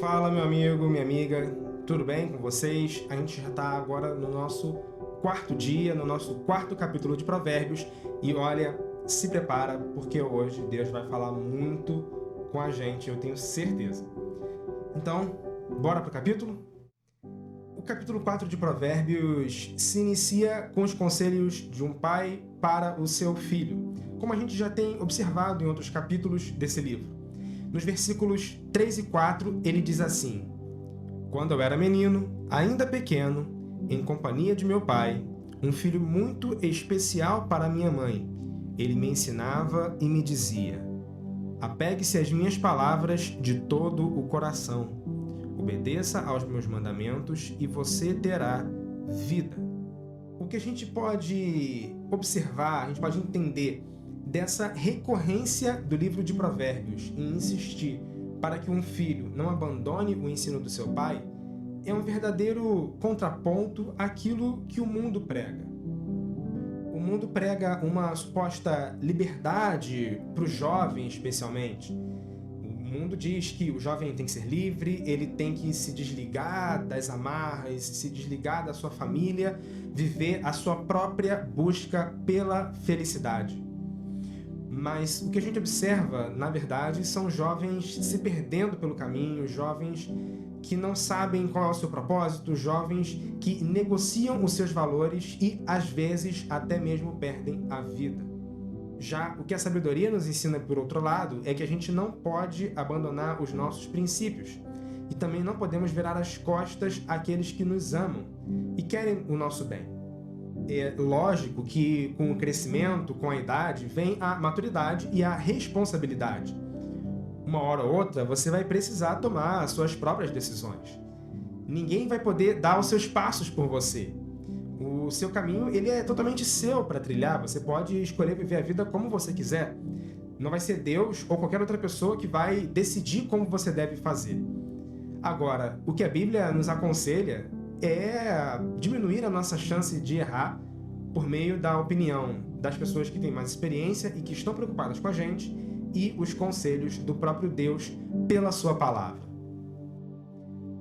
Fala, meu amigo, minha amiga, tudo bem com vocês? A gente já está agora no nosso quarto dia, no nosso quarto capítulo de Provérbios e olha, se prepara porque hoje Deus vai falar muito com a gente, eu tenho certeza. Então, bora pro capítulo? O capítulo 4 de Provérbios se inicia com os conselhos de um pai para o seu filho, como a gente já tem observado em outros capítulos desse livro. Nos versículos 3 e 4, ele diz assim: Quando eu era menino, ainda pequeno, em companhia de meu pai, um filho muito especial para minha mãe, ele me ensinava e me dizia: Apegue-se às minhas palavras de todo o coração. Obedeça aos meus mandamentos e você terá vida. O que a gente pode observar, a gente pode entender dessa recorrência do livro de Provérbios em insistir para que um filho não abandone o ensino do seu pai é um verdadeiro contraponto àquilo que o mundo prega. O mundo prega uma suposta liberdade para o jovem, especialmente. O mundo diz que o jovem tem que ser livre, ele tem que se desligar das amarras, se desligar da sua família, viver a sua própria busca pela felicidade. Mas o que a gente observa, na verdade, são jovens se perdendo pelo caminho, jovens que não sabem qual é o seu propósito, jovens que negociam os seus valores e, às vezes, até mesmo perdem a vida. Já o que a sabedoria nos ensina, por outro lado, é que a gente não pode abandonar os nossos princípios e também não podemos virar as costas àqueles que nos amam e querem o nosso bem. É lógico que com o crescimento, com a idade, vem a maturidade e a responsabilidade. Uma hora ou outra você vai precisar tomar as suas próprias decisões. Ninguém vai poder dar os seus passos por você. O seu caminho ele é totalmente seu para trilhar, você pode escolher viver a vida como você quiser. Não vai ser Deus ou qualquer outra pessoa que vai decidir como você deve fazer. Agora, o que a Bíblia nos aconselha é diminuir a nossa chance de errar por meio da opinião das pessoas que têm mais experiência e que estão preocupadas com a gente e os conselhos do próprio Deus pela sua palavra.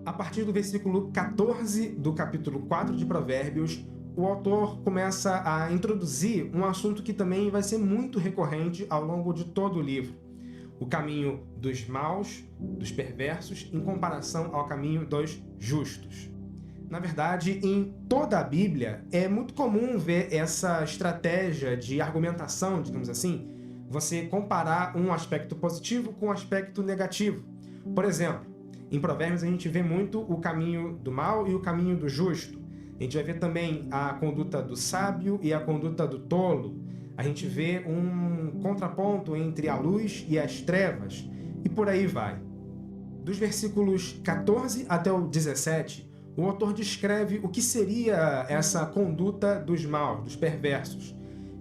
A partir do versículo 14 do capítulo 4 de Provérbios, o autor começa a introduzir um assunto que também vai ser muito recorrente ao longo de todo o livro: o caminho dos maus, dos perversos, em comparação ao caminho dos justos. Na verdade, em toda a Bíblia, é muito comum ver essa estratégia de argumentação, digamos assim, você comparar um aspecto positivo com um aspecto negativo. Por exemplo, em Provérbios a gente vê muito o caminho do mal e o caminho do justo. A gente vai ver também a conduta do sábio e a conduta do tolo. A gente vê um contraponto entre a luz e as trevas, e por aí vai. Dos versículos 14 até o 17, o autor descreve o que seria essa conduta dos maus, dos perversos,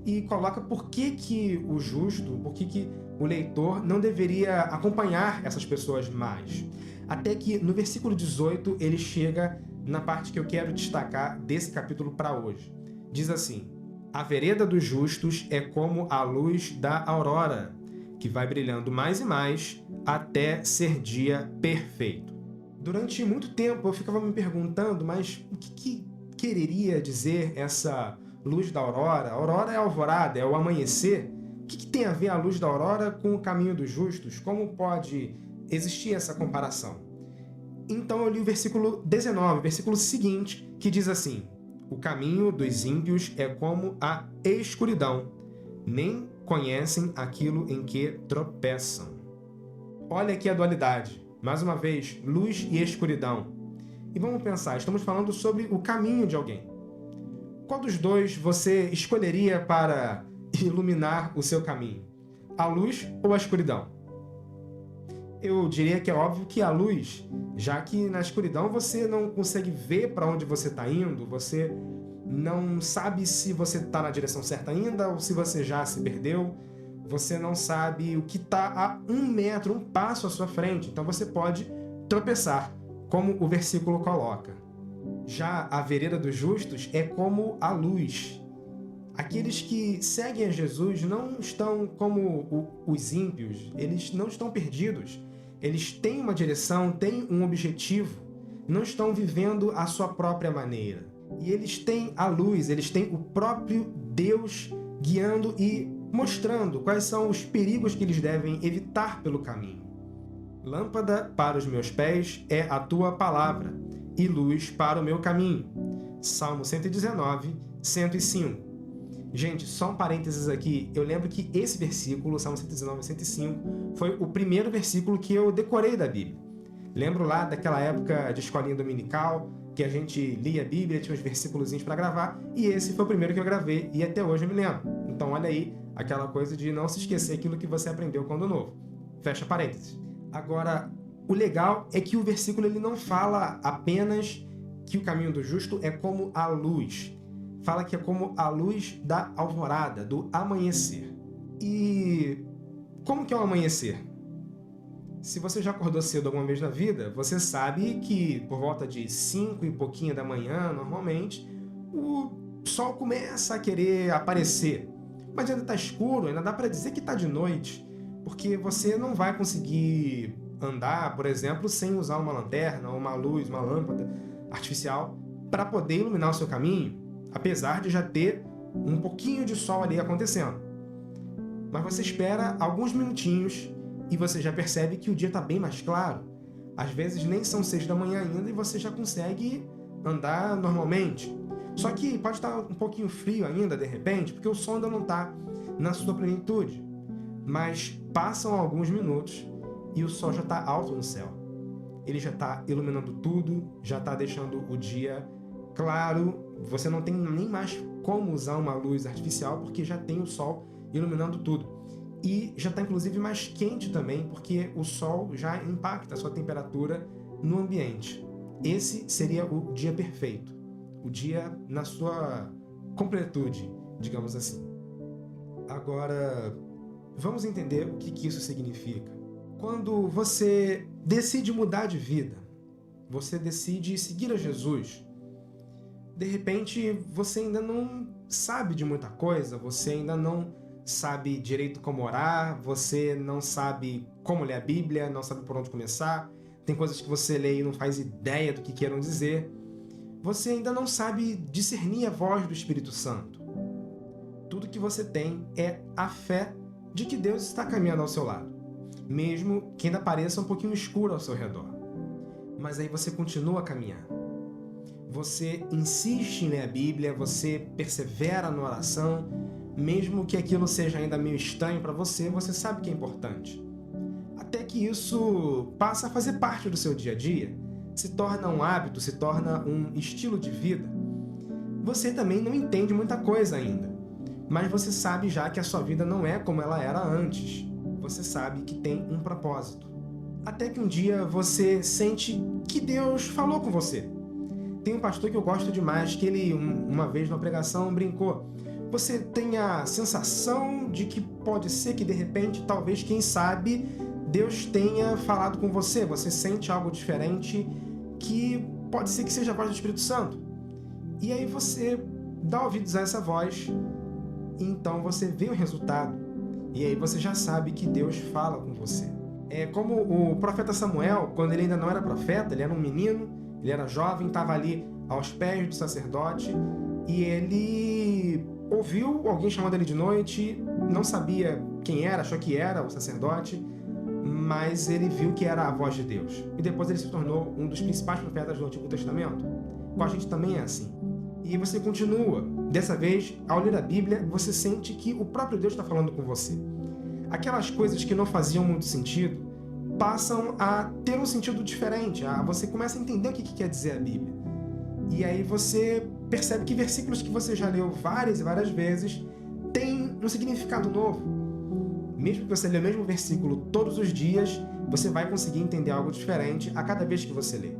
e coloca por que o justo, por que o leitor não deveria acompanhar essas pessoas más. Até que no versículo 18 ele chega na parte que eu quero destacar desse capítulo para hoje. Diz assim: A vereda dos justos é como a luz da aurora, que vai brilhando mais e mais até ser dia perfeito. Durante muito tempo eu ficava me perguntando, mas o que quereria dizer essa luz da aurora? A aurora é a alvorada, é o amanhecer. O que tem a ver a luz da aurora com o caminho dos justos? Como pode existir essa comparação? Então eu li o versículo 19, versículo seguinte, que diz assim: O caminho dos ímpios é como a escuridão, nem conhecem aquilo em que tropeçam. Olha aqui a dualidade. Mais uma vez, luz e escuridão. E vamos pensar, estamos falando sobre o caminho de alguém. Qual dos dois você escolheria para iluminar o seu caminho? A luz ou a escuridão? Eu diria que é óbvio que a luz, já que na escuridão você não consegue ver para onde você está indo, você não sabe se você está na direção certa ainda ou se você já se perdeu, você não sabe o que está a 1 metro, um passo à sua frente, então você pode tropeçar, como o versículo coloca. Já a vereda dos justos é como a luz. Aqueles que seguem a Jesus não estão como os ímpios, eles não estão perdidos. Eles têm uma direção, têm um objetivo, não estão vivendo a sua própria maneira. E eles têm a luz, eles têm o próprio Deus guiando e mostrando quais são os perigos que eles devem evitar pelo caminho. Lâmpada para os meus pés é a tua palavra, e luz para o meu caminho. Salmo 119, 105. Gente, só um parênteses aqui, eu lembro que esse versículo, Salmo 119, 105, foi o primeiro versículo que eu decorei da Bíblia. Lembro lá daquela época de escolinha dominical, que a gente lia a Bíblia, tinha uns versículos para gravar, e esse foi o primeiro que eu gravei, e até hoje eu me lembro. Então olha aí, aquela coisa de não se esquecer aquilo que você aprendeu quando novo. Fecha parênteses. Agora, o legal é que o versículo ele não fala apenas que o caminho do justo é como a luz. Fala que é como a luz da alvorada, do amanhecer. E como que é o amanhecer? Se você já acordou cedo alguma vez na vida, você sabe que por volta de 5 e pouquinho da manhã, normalmente, o sol começa a querer aparecer. Mas ainda está escuro, ainda dá para dizer que está de noite, porque você não vai conseguir andar, por exemplo, sem usar uma lanterna, uma luz, uma lâmpada artificial para poder iluminar o seu caminho, apesar de já ter um pouquinho de sol ali acontecendo. Mas você espera alguns minutinhos e você já percebe que o dia está bem mais claro. Às vezes nem são 6 da manhã ainda e você já consegue andar normalmente. Só que pode estar um pouquinho frio ainda, de repente, porque o sol ainda não está na sua plenitude. Mas passam alguns minutos e o sol já está alto no céu. Ele já está iluminando tudo, já está deixando o dia claro. Você não tem nem mais como usar uma luz artificial porque já tem o sol iluminando tudo. E já está inclusive mais quente também porque o sol já impacta a sua temperatura no ambiente. Esse seria o dia perfeito. O dia na sua completude, digamos assim. Agora, vamos entender o que isso significa. Quando você decide mudar de vida, você decide seguir a Jesus, de repente você ainda não sabe de muita coisa, você ainda não sabe direito como orar, você não sabe como ler a Bíblia, não sabe por onde começar, tem coisas que você lê e não faz ideia do que queiram dizer. Você ainda não sabe discernir a voz do Espírito Santo. Tudo que você tem é a fé de que Deus está caminhando ao seu lado, mesmo que ainda pareça um pouquinho escuro ao seu redor. Mas aí você continua a caminhar. Você insiste em ler a Bíblia, você persevera na oração, mesmo que aquilo seja ainda meio estranho para você, você sabe que é importante. Até que isso passa a fazer parte do seu dia a dia, se torna um hábito, se torna um estilo de vida. Você também não entende muita coisa ainda, mas você sabe já que a sua vida não é como ela era antes. Você sabe que tem um propósito. Até que um dia você sente que Deus falou com você. Tem um pastor que eu gosto demais, que ele, uma vez numa pregação, brincou. Você tem a sensação de que pode ser que de repente, talvez, quem sabe, Deus tenha falado com você. Você sente algo diferente que pode ser que seja a voz do Espírito Santo. E aí você dá ouvidos a essa voz e então você vê o resultado. E aí você já sabe que Deus fala com você. É como o profeta Samuel, quando ele ainda não era profeta, ele era um menino, ele era jovem, estava ali aos pés do sacerdote e ele ouviu alguém chamando ele de noite, não sabia quem era, achou que era o sacerdote, mas ele viu que era a voz de Deus. E depois ele se tornou um dos principais profetas do Antigo Testamento. Com a gente também é assim. E você continua. Dessa vez, ao ler a Bíblia, você sente que o próprio Deus está falando com você. Aquelas coisas que não faziam muito sentido passam a ter um sentido diferente. Você começa a entender o que quer dizer a Bíblia. E aí você percebe que versículos que você já leu várias e várias vezes têm um significado novo. Mesmo que você lê o mesmo versículo todos os dias, você vai conseguir entender algo diferente a cada vez que você lê.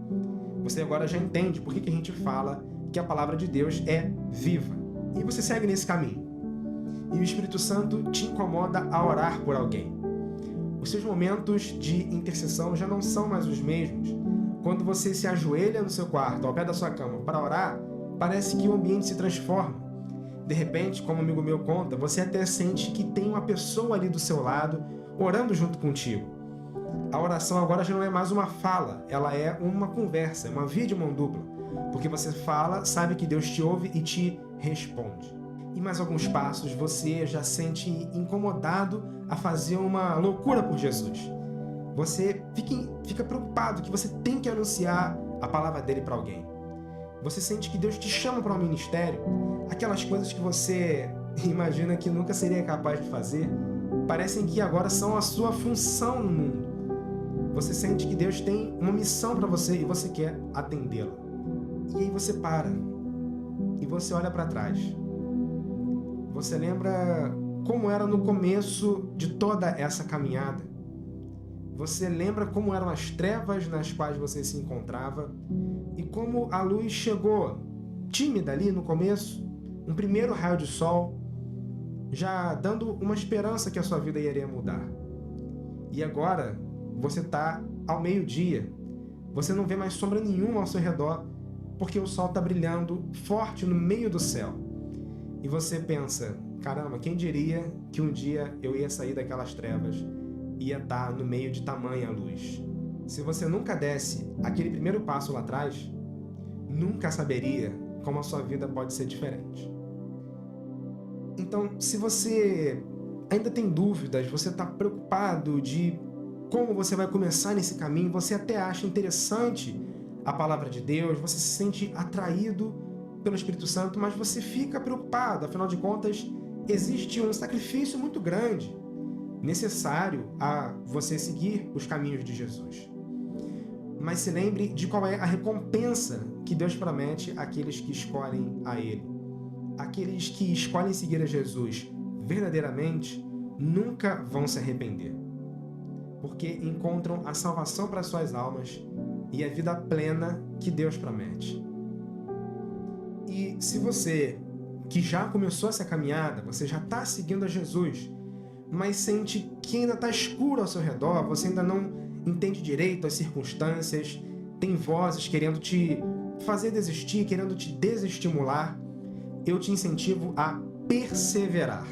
Você agora já entende por que a gente fala que a palavra de Deus é viva. E você segue nesse caminho. E o Espírito Santo te incomoda a orar por alguém. Os seus momentos de intercessão já não são mais os mesmos. Quando você se ajoelha no seu quarto, ao pé da sua cama, para orar, parece que o ambiente se transforma. De repente, como um amigo meu conta, você até sente que tem uma pessoa ali do seu lado, orando junto contigo. A oração agora já não é mais uma fala, ela é uma conversa, é uma via de mão dupla. Porque você fala, sabe que Deus te ouve e te responde. Em mais alguns passos, você já sente incomodado a fazer uma loucura por Jesus. Você fica preocupado que você tem que anunciar a palavra dele para alguém. Você sente que Deus te chama para um ministério. Aquelas coisas que você imagina que nunca seria capaz de fazer, parecem que agora são a sua função no mundo. Você sente que Deus tem uma missão para você e você quer atendê-la. E aí você para e você olha para trás. Você lembra como era no começo de toda essa caminhada. Você lembra como eram as trevas nas quais você se encontrava e como a luz chegou tímida ali no começo, um primeiro raio de sol, já dando uma esperança que a sua vida iria mudar. E agora você está ao meio-dia, você não vê mais sombra nenhuma ao seu redor, porque o sol está brilhando forte no meio do céu. E você pensa, caramba, quem diria que um dia eu ia sair daquelas trevas e ia estar no meio de tamanha luz. Se você nunca desse aquele primeiro passo lá atrás, nunca saberia como a sua vida pode ser diferente. Então, se você ainda tem dúvidas, você está preocupado de como você vai começar nesse caminho, você até acha interessante a palavra de Deus, você se sente atraído pelo Espírito Santo, mas você fica preocupado, afinal de contas, existe um sacrifício muito grande necessário a você seguir os caminhos de Jesus. Mas se lembre de qual é a recompensa que Deus promete àqueles que escolhem a Ele. Aqueles que escolhem seguir a Jesus verdadeiramente nunca vão se arrepender, porque encontram a salvação para suas almas e a vida plena que Deus promete. E se você, que já começou essa caminhada, você já está seguindo a Jesus, mas sente que ainda está escuro ao seu redor, você ainda não entende direito as circunstâncias, tem vozes querendo te fazer desistir, querendo te desestimular, eu te incentivo a perseverar.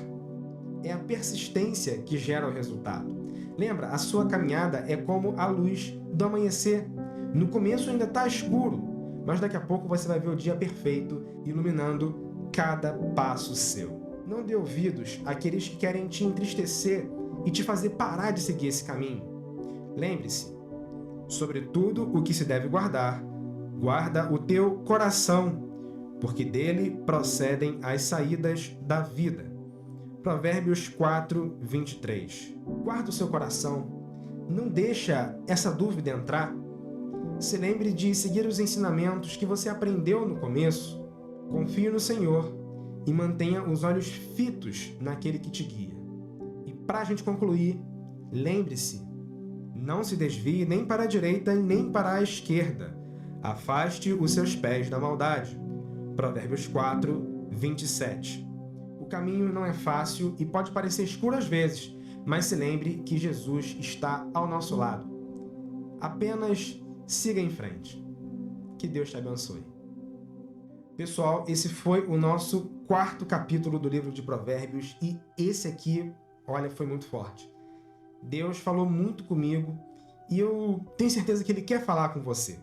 É a persistência que gera o resultado. Lembra, a sua caminhada é como a luz do amanhecer. No começo ainda está escuro, mas daqui a pouco você vai ver o dia perfeito iluminando cada passo seu. Não dê ouvidos àqueles que querem te entristecer e te fazer parar de seguir esse caminho. Lembre-se, sobre tudo o que se deve guardar, guarda o teu coração, porque dele procedem as saídas da vida. Provérbios 4, 23. Guarda o seu coração, não deixa essa dúvida entrar. Se lembre de seguir os ensinamentos que você aprendeu no começo. Confie no Senhor e mantenha os olhos fitos naquele que te guia. E para a gente concluir, lembre-se, não se desvie nem para a direita nem para a esquerda. Afaste os seus pés da maldade. Provérbios 4, 27. O caminho não é fácil e pode parecer escuro às vezes, mas se lembre que Jesus está ao nosso lado. Apenas siga em frente. Que Deus te abençoe. Pessoal, esse foi o nosso 4º capítulo do livro de Provérbios e esse aqui, olha, foi muito forte. Deus falou muito comigo e eu tenho certeza que Ele quer falar com você.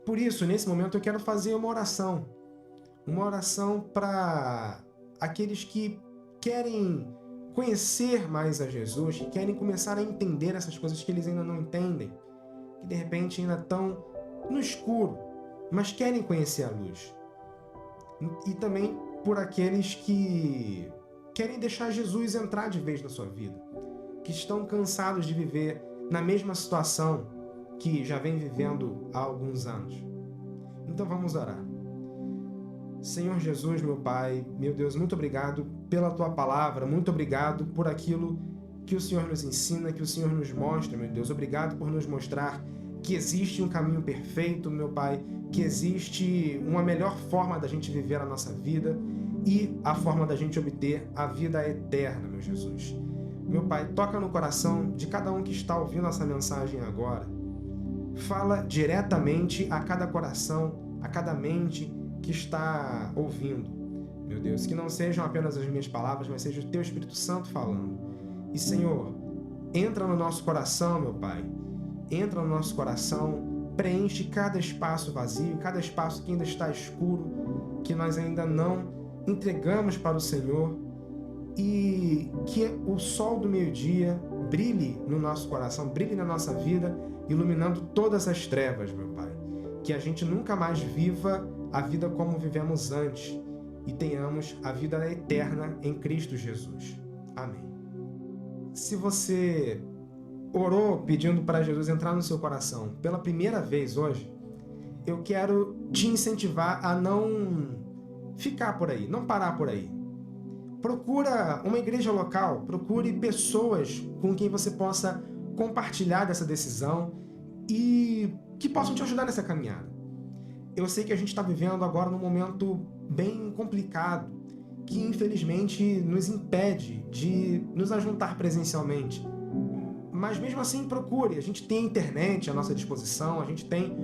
Por isso, nesse momento, eu quero fazer uma oração para aqueles que querem conhecer mais a Jesus, que querem começar a entender essas coisas que eles ainda não entendem, que de repente ainda estão no escuro, mas querem conhecer a luz. E também por aqueles que querem deixar Jesus entrar de vez na sua vida, que estão cansados de viver na mesma situação que já vem vivendo há alguns anos. Então vamos orar. Senhor Jesus, meu Pai, meu Deus, muito obrigado pela Tua palavra, muito obrigado por aquilo que o Senhor nos ensina, que o Senhor nos mostra, meu Deus. Obrigado por nos mostrar que existe um caminho perfeito, meu Pai, que existe uma melhor forma da gente viver a nossa vida e a forma da gente obter a vida eterna, meu Jesus. Meu Pai, toca no coração de cada um que está ouvindo essa mensagem agora. Fala diretamente a cada coração, a cada mente que está ouvindo. Meu Deus, que não sejam apenas as minhas palavras, mas seja o Teu Espírito Santo falando. E, Senhor, entra no nosso coração, meu Pai, entra no nosso coração, preenche cada espaço vazio, cada espaço que ainda está escuro, que nós ainda não entregamos para o Senhor, e que o sol do meio-dia brilhe no nosso coração, brilhe na nossa vida, iluminando todas as trevas, meu Pai. Que a gente nunca mais viva a vida como vivemos antes e tenhamos a vida eterna em Cristo Jesus. Amém. Se você orou pedindo para Jesus entrar no seu coração pela primeira vez hoje, eu quero te incentivar a não ficar por aí, não parar por aí. Procura uma igreja local, procure pessoas com quem você possa compartilhar dessa decisão e que possam te ajudar nessa caminhada. Eu sei que a gente está vivendo agora num momento bem complicado, que infelizmente nos impede de nos ajuntar presencialmente. Mas mesmo assim procure, a gente tem a internet à nossa disposição, a gente tem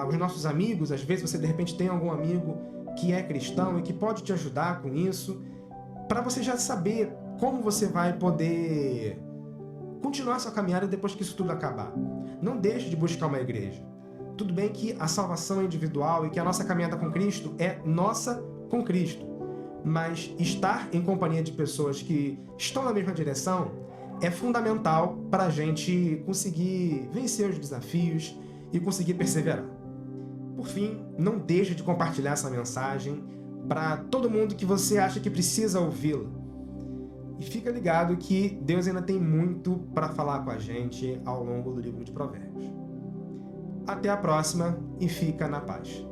os nossos amigos, às vezes você de repente tem algum amigo que é cristão e que pode te ajudar com isso, para você já saber como você vai poder continuar sua caminhada depois que isso tudo acabar. Não deixe de buscar uma igreja. Tudo bem que a salvação é individual e que a nossa caminhada com Cristo é nossa com Cristo, mas estar em companhia de pessoas que estão na mesma direção é fundamental para a gente conseguir vencer os desafios e conseguir perseverar. Por fim, não deixe de compartilhar essa mensagem para todo mundo que você acha que precisa ouvi-la. E fica ligado que Deus ainda tem muito para falar com a gente ao longo do livro de Provérbios. Até a próxima e fica na paz.